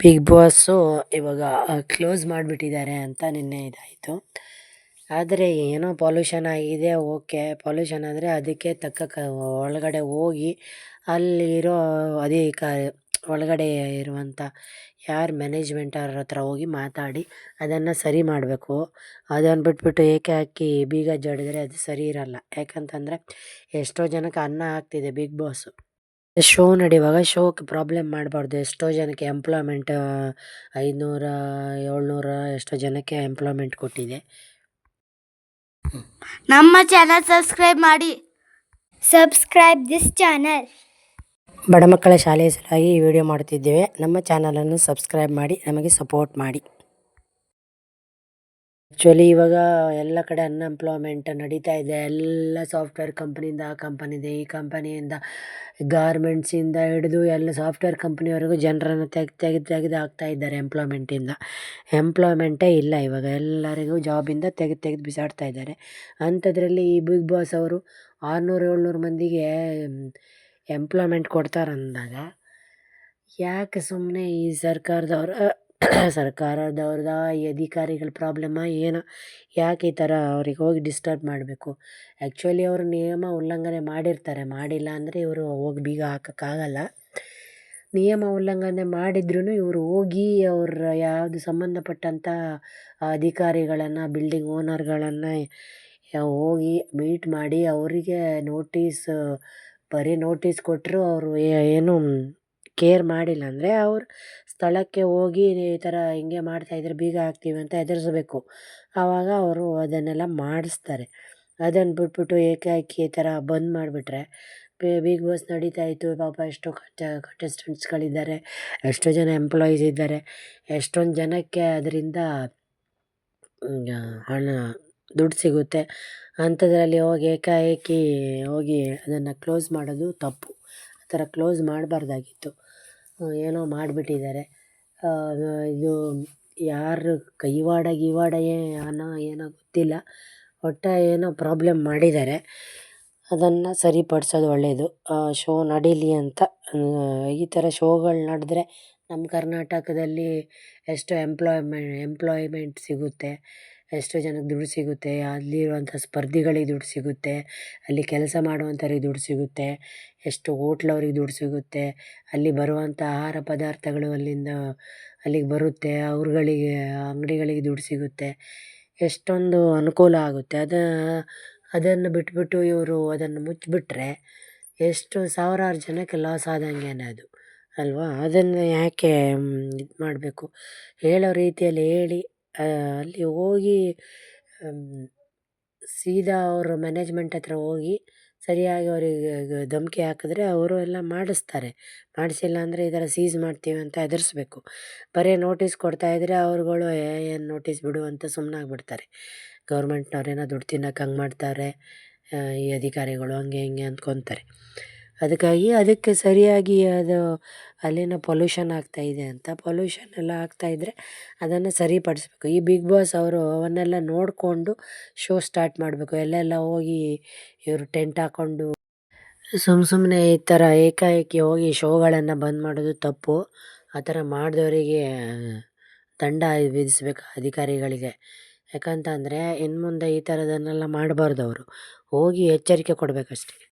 Big boss ಇವಾಗ close ಮಾಡಿಬಿಟ್ಟಿದ್ದಾರೆ ಅಂತ ನಿನ್ನೆ ಇದಾಯಿತು. ಆದರೆ ಏನೋ ಪೊಲ್ಯೂಷನ್ ಆಗಿದೆ, ಓಕೆ. ಪೊಲ್ಯೂಷನ್ ಆದರೆ ಅದಕ್ಕೆ ತಕ್ಕ ಒಳಗಡೆ ಹೋಗಿ ಅಲ್ಲಿರೋ ಒಳಗಡೆ ಇರುವಂಥ ಯಾರು ಮ್ಯಾನೇಜ್ಮೆಂಟ್ ಅವ್ರ ಹತ್ರ ಹೋಗಿ ಮಾತಾಡಿ ಅದನ್ನು ಸರಿ ಮಾಡಬೇಕು. ಅದನ್ನು ಬಿಟ್ಬಿಟ್ಟು ಏಕಾಏಕಿ ಬೀಗ ಜಡಿದ್ರೆ ಅದು ಸರಿ ಇರಲ್ಲ. ಯಾಕಂತಂದರೆ ಎಷ್ಟೋ ಜನಕ್ಕೆ ಅನ್ನ ಹಾಕ್ತಿದೆ ಬಿಗ್ ಬಾಸು. ಶೋ ನಡೆಯುವಾಗ ಶೋಗೆ ಪ್ರಾಬ್ಲಮ್ ಮಾಡಬಾರ್ದು. ಎಷ್ಟೋ ಜನಕ್ಕೆ ಎಂಪ್ಲಾಯ್ಮೆಂಟ್ 500 700 ಎಷ್ಟೋ ಜನಕ್ಕೆ ಎಂಪ್ಲಾಯ್ಮೆಂಟ್ ಕೊಟ್ಟಿದೆ. ನಮ್ಮ ಚಾನಲ್ ಸಬ್ಸ್ಕ್ರೈಬ್ ಮಾಡಿ. Subscribe this channel. ಬಡ ಮಕ್ಕಳ ಶಾಲೆಯ ಸಲುವಾಗಿ ಈ ವಿಡಿಯೋ ಮಾಡುತ್ತಿದ್ದೇವೆ. ನಮ್ಮ ಚಾನಲನ್ನು ಸಬ್ಸ್ಕ್ರೈಬ್ ಮಾಡಿ, ನಮಗೆ ಸಪೋರ್ಟ್ ಮಾಡಿ. ಆ್ಯಕ್ಚುಲಿ ಇವಾಗ ಎಲ್ಲ ಕಡೆ ಅನ್ಎಂಪ್ಲಾಯ್ಮೆಂಟ್ ನಡೀತಾ ಇದೆ. ಎಲ್ಲ ಸಾಫ್ಟ್ವೇರ್ ಕಂಪ್ನಿಯಿಂದ ಆ ಕಂಪನಿಯಿಂದ ಈ ಕಂಪನಿಯಿಂದ ಗಾರ್ಮೆಂಟ್ಸಿಂದ ಹಿಡಿದು ಎಲ್ಲ ಸಾಫ್ಟ್ವೇರ್ ಕಂಪ್ನಿವರೆಗೂ ಜನರನ್ನು ತೆಗೆದು ಹಾಕ್ತಾ ಇದ್ದಾರೆ ಎಂಪ್ಲಾಯ್ಮೆಂಟೇ ಇಲ್ಲ ಇವಾಗ. ಎಲ್ಲರಿಗೂ ಜಾಬಿಂದ ತೆಗೆದು ಬಿಸಾಡ್ತಾ ಇದ್ದಾರೆ. ಅಂಥದ್ರಲ್ಲಿ ಈ ಬಿಗ್ ಬಾಸ್ ಅವರು 600-700 ಮಂದಿಗೆ ಎಂಪ್ಲಾಯ್ಮೆಂಟ್ ಕೊಡ್ತಾರಂದಾಗ ಯಾಕೆ ಸುಮ್ಮನೆ ಈ ಸರ್ಕಾರದವ್ರದ ಈ ಅಧಿಕಾರಿಗಳ ಪ್ರಾಬ್ಲಮ್ಮ ಏನೋ, ಯಾಕೆ ಈ ಥರ ಅವ್ರಿಗೆ ಹೋಗಿ ಡಿಸ್ಟರ್ಬ್ ಮಾಡಬೇಕು? ಆ್ಯಕ್ಚುಲಿ ಅವರು ನಿಯಮ ಉಲ್ಲಂಘನೆ ಮಾಡಿರ್ತಾರೆ. ಮಾಡಿಲ್ಲ ಅಂದರೆ ಇವರು ಹೋಗಿ ಬೀಗ ಹಾಕೋಕ್ಕಾಗಲ್ಲ. ನಿಯಮ ಉಲ್ಲಂಘನೆ ಮಾಡಿದ್ರೂ ಇವರು ಹೋಗಿ ಅವ್ರ ಯಾವುದು ಸಂಬಂಧಪಟ್ಟಂಥ ಅಧಿಕಾರಿಗಳನ್ನು, ಬಿಲ್ಡಿಂಗ್ ಓನರ್ಗಳನ್ನು ಹೋಗಿ ಮೀಟ್ ಮಾಡಿ ಅವರಿಗೆ ಬರೀ ನೋಟಿಸ್ ಕೊಟ್ಟರು ಅವರು ಏನು ಕೇರ್ ಮಾಡಿಲ್ಲ ಅಂದರೆ ಅವ್ರ ಸ್ಥಳಕ್ಕೆ ಹೋಗಿ ಈ ಥರ ಹಿಂಗೆ ಮಾಡ್ತಾಯಿದ್ರೆ ಬೀಗ ಹಾಕ್ತೀವಿ ಅಂತ ಹೆದರಿಸ್ಬೇಕು. ಆವಾಗ ಅವರು ಅದನ್ನೆಲ್ಲ ಮಾಡಿಸ್ತಾರೆ. ಅದನ್ನು ಬಿಟ್ಬಿಟ್ಟು ಏಕಾಏಕಿ ಈ ಥರ ಬಂದ್ ಮಾಡಿಬಿಟ್ರೆ ಬಿಗ್ ಬಾಸ್ ನಡೀತಾ ಇತ್ತು. ಪಾಪ ಎಷ್ಟೋ ಕಂಟೆಸ್ಟೆಂಟ್ಸ್ಗಳಿದ್ದಾರೆ, ಎಷ್ಟೋ ಜನ ಎಂಪ್ಲಾಯೀಸ್ ಇದ್ದಾರೆ, ಎಷ್ಟೊಂದು ಜನಕ್ಕೆ ಅದರಿಂದ ದುಡ್ಡು ಸಿಗುತ್ತೆ. ಅಂಥದ್ರಲ್ಲಿ ಹೋಗಿ ಏಕಾಏಕಿ ಹೋಗಿ ಅದನ್ನು ಕ್ಲೋಸ್ ಮಾಡೋದು ತಪ್ಪು. ಆ ಥರ ಕ್ಲೋಸ್ ಮಾಡಬಾರ್ದಾಗಿತ್ತು. ಏನೋ ಮಾಡಿಬಿಟ್ಟಿದ್ದಾರೆ. ಇದು ಯಾರು ಕೈವಾಡ ಏನೋ ಗೊತ್ತಿಲ್ಲ. ಒಟ್ಟು ಏನೋ ಪ್ರಾಬ್ಲಮ್ ಮಾಡಿದ್ದಾರೆ. ಅದನ್ನು ಸರಿಪಡಿಸೋದು ಒಳ್ಳೆಯದು. ಶೋ ನಡೀಲಿ ಅಂತ. ಈ ಥರ ಶೋಗಳು ನಡೆದ್ರೆ ನಮ್ಮ ಕರ್ನಾಟಕದಲ್ಲಿ ಎಷ್ಟೋ ಎಂಪ್ಲಾಯ್ಮೆಂಟ್ ಸಿಗುತ್ತೆ, ಎಷ್ಟೋ ಜನಕ್ಕೆ ದುಡ್ಡು ಸಿಗುತ್ತೆ, ಅಲ್ಲಿರುವಂಥ ಸ್ಪರ್ಧಿಗಳಿಗೆ ದುಡ್ಡು ಸಿಗುತ್ತೆ, ಅಲ್ಲಿ ಕೆಲಸ ಮಾಡುವಂಥವ್ರಿಗೆ ದುಡ್ಡು ಸಿಗುತ್ತೆ, ಎಷ್ಟು ಹೋಟ್ಲವ್ರಿಗೆ ದುಡ್ಡು ಸಿಗುತ್ತೆ, ಅಲ್ಲಿ ಬರುವಂಥ ಆಹಾರ ಪದಾರ್ಥಗಳು ಅಲ್ಲಿಗೆ ಬರುತ್ತೆ, ಅವ್ರುಗಳಿಗೆ ಅಂಗಡಿಗಳಿಗೆ ದುಡ್ಡು ಸಿಗುತ್ತೆ, ಎಷ್ಟೊಂದು ಅನುಕೂಲ ಆಗುತ್ತೆ. ಅದನ್ನು ಬಿಟ್ಬಿಟ್ಟು ಇವರು ಅದನ್ನು ಮುಚ್ಚಿಬಿಟ್ರೆ ಎಷ್ಟು ಸಾವಿರಾರು ಜನಕ್ಕೆ ಲಾಸ್ ಆದಂಗೆನೇ ಅದು ಅಲ್ವಾ? ಅದನ್ನು ಯಾಕೆ ಇದು ಮಾಡಬೇಕು? ಹೇಳೋ ರೀತಿಯಲ್ಲಿ ಹೇಳಿ ಅಲ್ಲಿ ಹೋಗಿ ಸೀದಾ ಅವರು ಮ್ಯಾನೇಜ್ಮೆಂಟ್ ಹತ್ರ ಹೋಗಿ ಸರಿಯಾಗಿ ಅವರಿಗೆ ಧಮಕಿ ಹಾಕಿದ್ರೆ ಅವರು ಎಲ್ಲ ಮಾಡಿಸ್ತಾರೆ. ಮಾಡಿಸಿಲ್ಲ ಅಂದರೆ ಈ ಥರ ಸೀಸ್ ಮಾಡ್ತೀವಿ ಅಂತ ಹೆದರಿಸ್ಬೇಕು. ಬರೀ ನೋಟಿಸ್ ಕೊಡ್ತಾಯಿದ್ರೆ ಅವ್ರುಗಳು ಏನು ನೋಟಿಸ್ ಬಿಡು ಅಂತ ಸುಮ್ಮನಾಗ್ಬಿಡ್ತಾರೆ. ಗೌರ್ಮೆಂಟ್ನವ್ರೇನೋ ದುಡ್ಡು ತಿನ್ನೋಕೆ ಹಂಗೆ ಮಾಡ್ತಾರೆ, ಈ ಅಧಿಕಾರಿಗಳು ಹಂಗೆ ಹಿಂಗೆ ಅಂದ್ಕೊತಾರೆ. ಅದಕ್ಕೆ ಸರಿಯಾಗಿ ಅದು ಅಲ್ಲೇನೋ ಪೊಲ್ಯೂಷನ್ ಆಗ್ತಾಯಿದೆ ಅಂತ, ಪೊಲ್ಯೂಷನ್ ಎಲ್ಲ ಆಗ್ತಾಯಿದ್ರೆ ಅದನ್ನು ಸರಿಪಡಿಸ್ಬೇಕು. ಈ ಬಿಗ್ ಬಾಸ್ ಅವರು ಅವನ್ನೆಲ್ಲ ನೋಡಿಕೊಂಡು ಶೋ ಸ್ಟಾರ್ಟ್ ಮಾಡಬೇಕು. ಎಲ್ಲೆಲ್ಲ ಹೋಗಿ ಇವರು ಟೆಂಟ್ ಹಾಕ್ಕೊಂಡು ಸುಮ್ಮನೆ ಈ ಥರ ಏಕಾಏಕಿ ಹೋಗಿ ಶೋಗಳನ್ನು ಬಂದ್ ಮಾಡೋದು ತಪ್ಪು. ಆ ಥರ ಮಾಡಿದವರಿಗೆ ದಂಡ ವಿಧಿಸ್ಬೇಕು ಅಧಿಕಾರಿಗಳಿಗೆ. ಯಾಕಂತಂದರೆ ಇನ್ನು ಮುಂದೆ ಈ ಥರದನ್ನೆಲ್ಲ ಮಾಡಬಾರ್ದು. ಅವರು ಹೋಗಿ ಎಚ್ಚರಿಕೆ ಕೊಡಬೇಕಷ್ಟೆ.